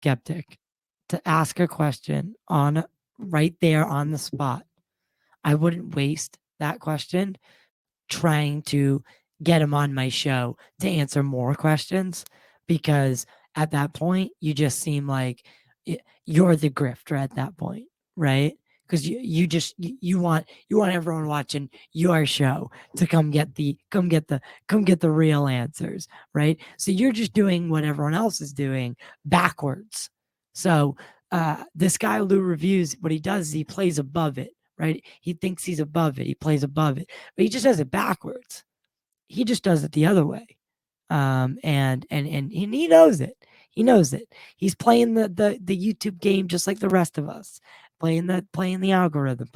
skeptic to ask a question on right there on the spot, I wouldn't waste that question trying to get him on my show to answer more questions, because at that point you just seem like you're the grifter at that point, right? Because you want everyone watching your show to come get the real answers, right? So you're just doing what everyone else is doing backwards. So this guy Lou Reviews, what he does is he plays above it, right? He thinks he's above it. He plays above it, but he just does it backwards. He just does it the other way. And he knows it. He knows it. He's playing the YouTube game just like the rest of us, playing the algorithm.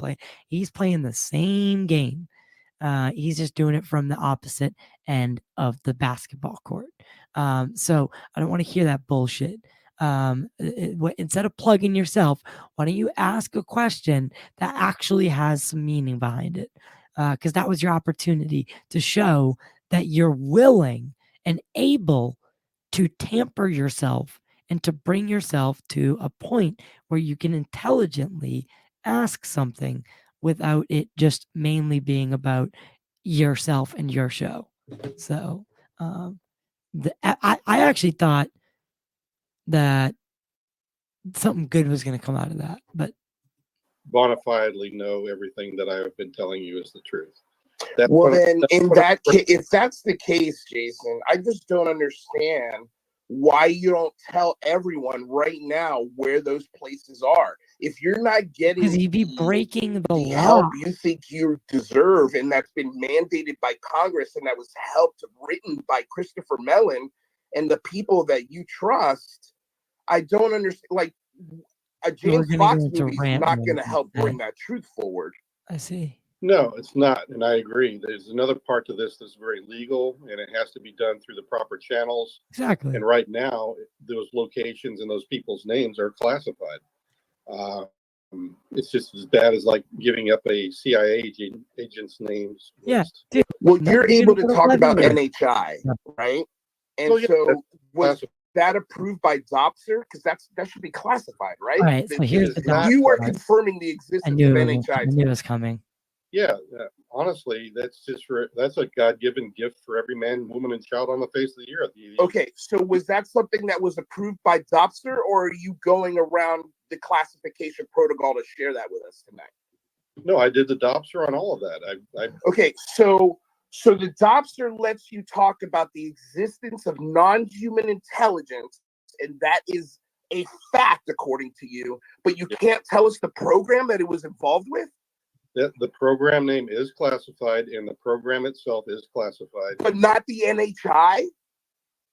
He's playing the same game. He's just doing it from the opposite end of the basketball court. So I don't want to hear that bullshit. Instead of plugging yourself, why don't you ask a question that actually has some meaning behind it? Because that was your opportunity to show that you're willing and able to tamper yourself and to bring yourself to a point where you can intelligently ask something without it just mainly being about yourself and your show. So I actually thought that something good was going to come out of that, but bona fidely know everything that I have been telling you is the truth. Well, then, in that case, if that's the case, Jason, I just don't understand why you don't tell everyone right now where those places are. If you're not getting because you'd be breaking the law. help you think you deserve, and that's been mandated by Congress, and that was written by Christopher Mellon and the people that you trust, I don't understand. Like, a James Fox movie is not going to help bring that truth forward. I see. No, it's not, and I agree. There's another part to this that's very legal, and it has to be done through the proper channels. Exactly. And right now, those locations and those people's names are classified. It's just as bad as like giving up a CIA agent's names. Yeah. Dude, well, you're able to talk about NHI, right? And so was that approved by Dopser? Because that should be classified, right? All right. So here's the you are confirming the existence of NHI. I knew it was coming. Yeah, honestly, that's a God-given gift for every man, woman, and child on the face of the earth. Okay, so was that something that was approved by Dopster, or are you going around the classification protocol to share that with us tonight? No, I did the Dopster on all of that. Okay, so the Dopster lets you talk about the existence of non-human intelligence, and that is a fact according to you, but you can't tell us the program that it was involved with? The program name is classified, and the program itself is classified. But not the NHI?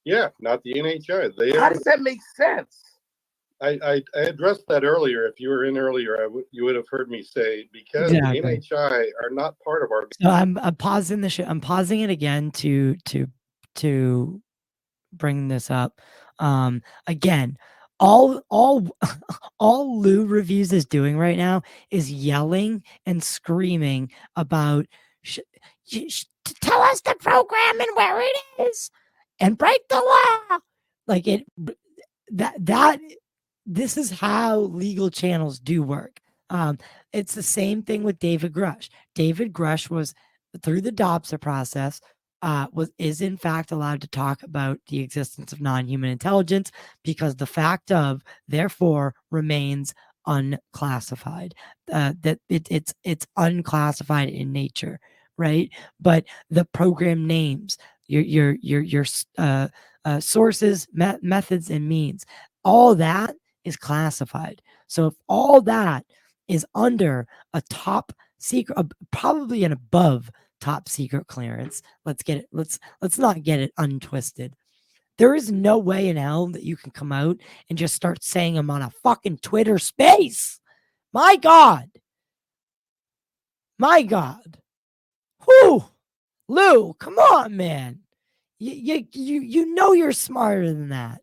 Yeah, not the NHI. How does that make sense? I addressed that earlier. If you were in earlier, you would have heard me say, because the NHI are not part of our... So I'm pausing the show. I'm pausing it again to bring this up. Again, all Lou Reviews is doing right now is yelling and screaming about tell us the program and where it is and break the law. Like it that this is how legal channels do work. It's the same thing with David Grush. David Grush was through the Dopser process. Is in fact allowed to talk about the existence of non-human intelligence because the fact of therefore remains unclassified. That it's unclassified in nature, right? But the program names, your sources, methods, and means, all that is classified. So if all that is under a top secret, probably an above top secret clearance, let's not get it untwisted. There is no way in hell that you can come out and just start saying them on a fucking Twitter space. My God. Whew. Lou, come on, man. You know you're smarter than that.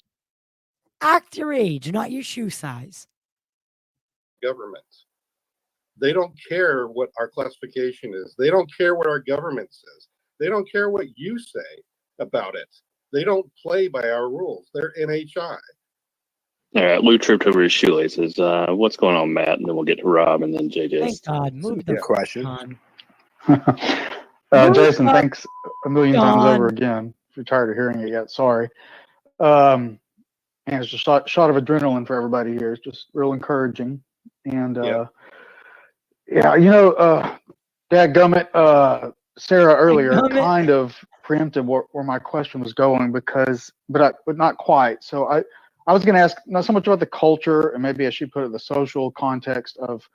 Act your age, not your shoe size. Government. They don't care what our classification is. They don't care what our government says. They don't care what you say about it. They don't play by our rules. They're NHI. All right, Lou tripped over his shoelaces. What's going on, Matt? And then we'll get to Rob and then JJ. Thank God. Move the Good question. on. Jason, Move thanks a million the times over on. again. If you're tired of hearing it yet, sorry. And it's just a shot of adrenaline for everybody here. It's just real encouraging. And yeah, dadgummit, Sarah earlier Dadgummit. kind of preempted where my question was going but not quite. So I was going to ask not so much about the culture and maybe, as she put it, the social context of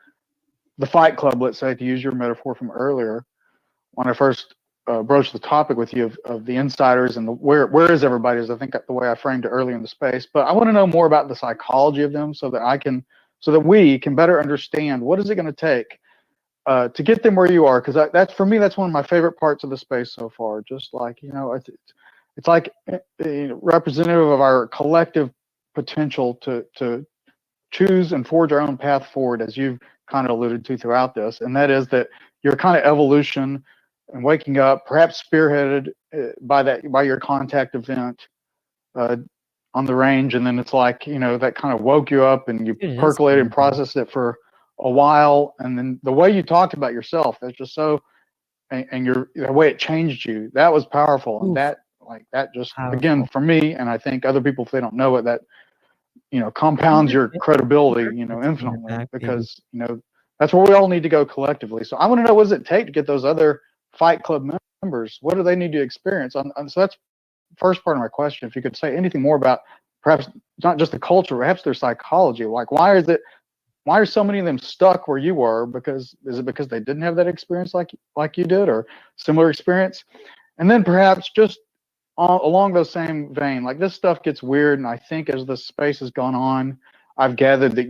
the Fight Club, let's say, to use your metaphor from earlier, when I first broached the topic with you of the insiders and where is everybody, is I think the way I framed it earlier in the space. But I want to know more about the psychology of them so that we can better understand what is it going to take to get them where you are, because that's, for me, that's one of my favorite parts of the space so far. Just like, it's like representative of our collective potential to choose and forge our own path forward, as you've kind of alluded to throughout this, and that is that your kind of evolution and waking up, perhaps spearheaded by your contact event on the range, and then it's like, that kind of woke you up and you percolated and processed it for a while, and then the way you talked about yourself, that's just so, and the way it changed you, that was powerful. And that just powerful. Again, for me, and I think other people, if they don't know it, that compounds your credibility infinitely, because that's where we all need to go collectively. So I want to know, what does it take to get those other Fight Club members? What do they need to experience? So that's the first part of my question. If you could say anything more about perhaps not just the culture, perhaps their psychology, like why are so many of them stuck where you were? Is it because they didn't have that experience like you did, or similar experience? And then perhaps just along those same vein, like, this stuff gets weird, and I think as the space has gone on, I've gathered that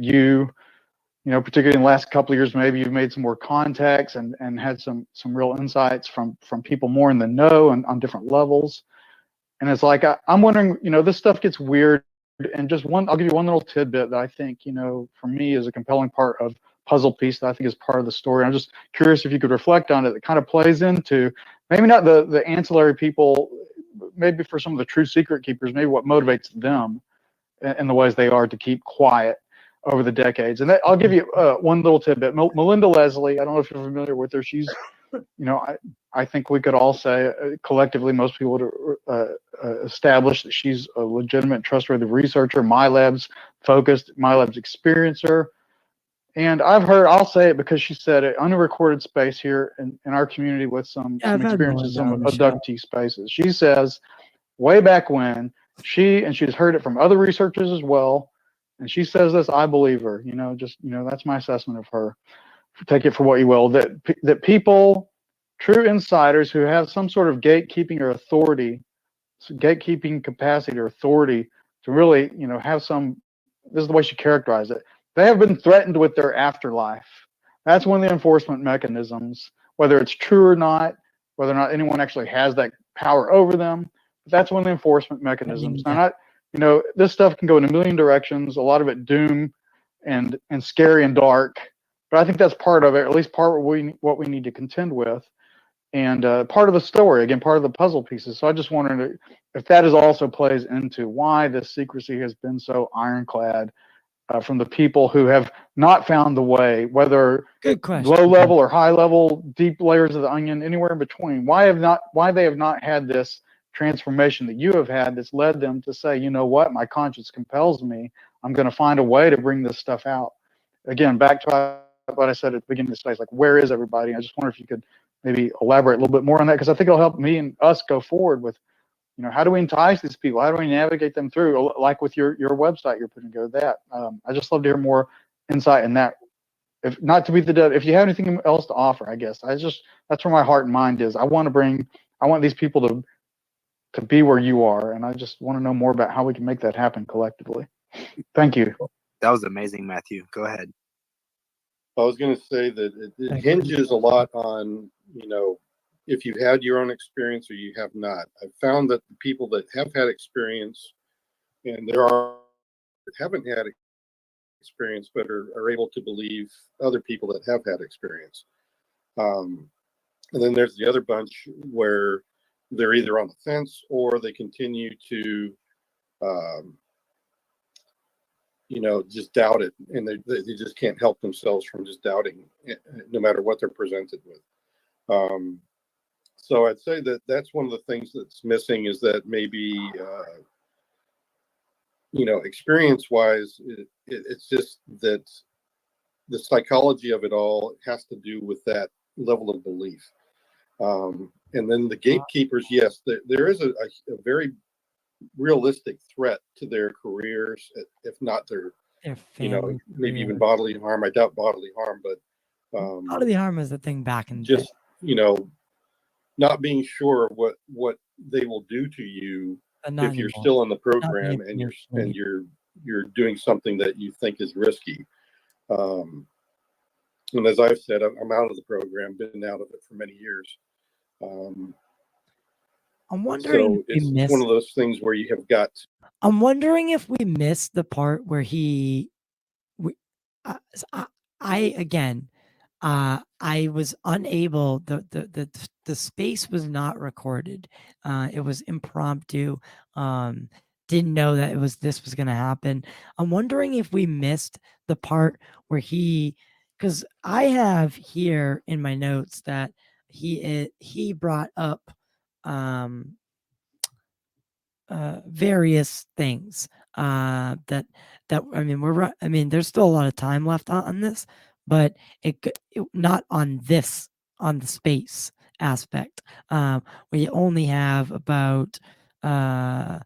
particularly in the last couple of years, maybe you've made some more contacts and had some real insights from people more in the know and on different levels. And it's like, I'm wondering, this stuff gets weird, and I'll give you one little tidbit that I think, for me, is a compelling part of puzzle piece that I think is part of the story. I'm just curious if you could reflect on it. That kind of plays into maybe not the ancillary people, maybe for some of the true secret keepers, maybe what motivates them in the ways they are to keep quiet over the decades. And I'll give you one little tidbit. Melinda Leslie, I don't know if you're familiar with her. She's, I think we could all say collectively, most people would establish that she's a legitimate, trustworthy researcher, MyLab's focused, MyLab's experiencer. And I'll say it because she said it, unrecorded space here in our community with some experiences, some abductee spaces. She says, way back when, she's heard it from other researchers as well, and she says this, I believe her, that's my assessment of her. Take it for what you will, that people, true insiders who have some sort of gatekeeping or authority, gatekeeping capacity or authority to really, have some, this is the way she characterized it, they have been threatened with their afterlife. That's one of the enforcement mechanisms, whether it's true or not, whether or not anyone actually has that power over them. That's one of the enforcement mechanisms. Now, this stuff can go in a million directions, a lot of it doom and scary and dark, but I think that's part of it, at least part of what we need to contend with, and part of the story, again, part of the puzzle pieces. So I just wondered if that also plays into why this secrecy has been so ironclad from the people who have not found the way, whether low level or high level, deep layers of the onion, anywhere in between. Why they have not had this transformation that you have had that's led them to say, you know what, my conscience compels me. I'm going to find a way to bring this stuff out. Again, back to what I said at the beginning of the space, like, where is everybody? I just wonder if you could maybe elaborate a little bit more on that, because I think it'll help me and us go forward with, how do we entice these people? How do we navigate them through? Like with your website you're putting together, that. I just love to hear more insight in that. If not to be the dead, if you have anything else to offer, I guess. That's where my heart and mind is. I want these people to be where you are, and I just want to know more about how we can make that happen collectively. Thank you. That was amazing, Matthew. Go ahead. I was going to say that it hinges a lot on, if you've had your own experience or you have not. I've found that the people that have had experience, and there are that haven't had experience but are able to believe other people that have had experience. And then there's the other bunch where they're either on the fence or they continue to just doubt it, and they just can't help themselves from just doubting it, no matter what they're presented with. So I'd say that that's one of the things that's missing, is that maybe experience wise, it's just that the psychology of it all has to do with that level of belief. And then the gatekeepers, yes, there is a very realistic threat to their careers, if not their family, maybe even bodily harm. I doubt bodily harm, but bodily harm is the thing back in just not being sure what they will do to you if you're still in the program and you're doing something that you think is risky. And as I've said, I'm out of the program, been out of it for many years. I'm wondering. So it's one of those things where you have got. I'm wondering if we missed the part where I was unable. The space was not recorded. It was impromptu. Didn't know that this was going to happen. I'm wondering if we missed the part where because I have here in my notes that he brought up various things that there's still a lot of time left on this, but it not on the space aspect. We only have about 30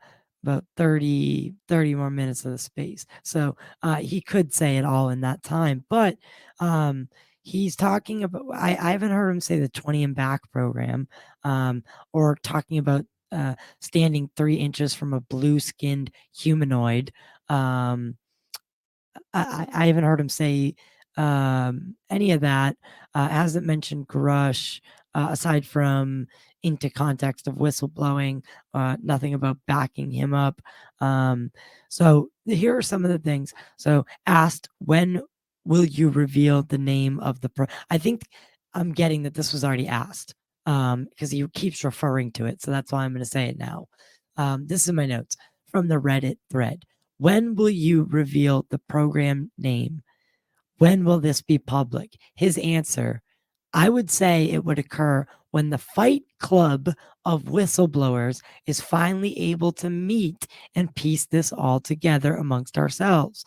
more minutes of the space, so he could say it all in that time, but he's talking about, I haven't heard him say the 20 and back program, or talking about standing 3 inches from a blue-skinned humanoid. I haven't heard him say any of that. Hasn't mentioned Grush, aside from into context of whistleblowing, nothing about backing him up. So here are some of the things. So asked, when will you reveal the name of the I think I'm getting that this was already asked, because he keeps referring to it. So that's why I'm going to say it now. This is my notes from the Reddit thread. When will you reveal the program name? When will this be public? His answer, I would say it would occur when the Fight Club of whistleblowers is finally able to meet and piece this all together amongst ourselves.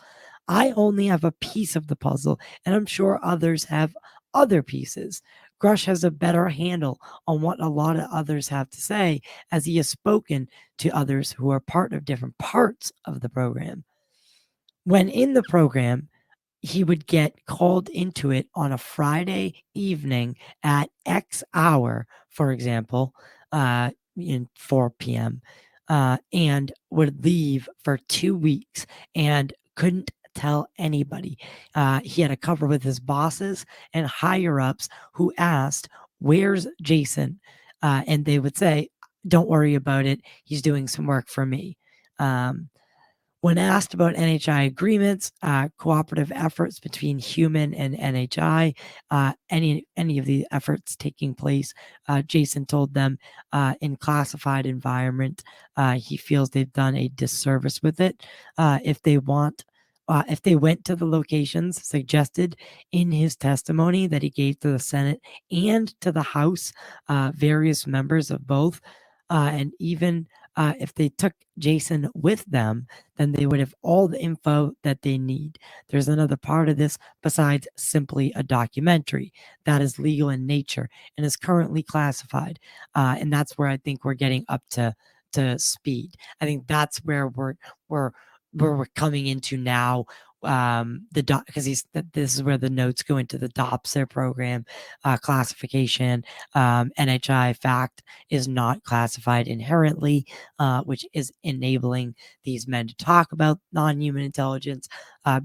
I only have a piece of the puzzle, and I'm sure others have other pieces. Grush has a better handle on what a lot of others have to say, as he has spoken to others who are part of different parts of the program. When in the program, he would get called into it on a Friday evening at X hour, for example, in 4 p.m., and would leave for 2 weeks and couldn't tell anybody. He had a cover with his bosses and higher ups who asked, "Where's Jason?" And they would say, "Don't worry about it. He's doing some work for me." When asked about NHI agreements, cooperative efforts between human and NHI, any of the efforts taking place, Jason told them in classified environment, he feels they've done a disservice with it. If they went to the locations suggested in his testimony that he gave to the Senate and to the House, various members of both, and even if they took Jason with them, then they would have all the info that they need. There's another part of this besides simply a documentary that is legal in nature and is currently classified. And that's where I think we're getting up to speed. I think that's where we're coming into now. Because this is where the notes go into the DOPSER program classification. NHI fact is not classified inherently, which is enabling these men to talk about non-human intelligence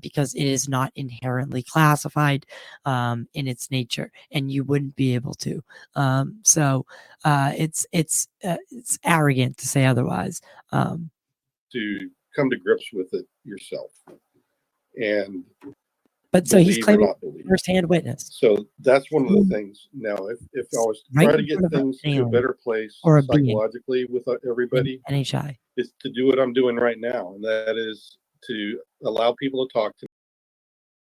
because it is not inherently classified in its nature, and you wouldn't be able to. So it's arrogant to say otherwise. To come to grips with it yourself. And so he's claiming first-hand witness. So that's one of the things. Now, if I was trying to get things to a better place or psychologically with everybody, NHI, is to do what I'm doing right now, and that is to allow people to talk to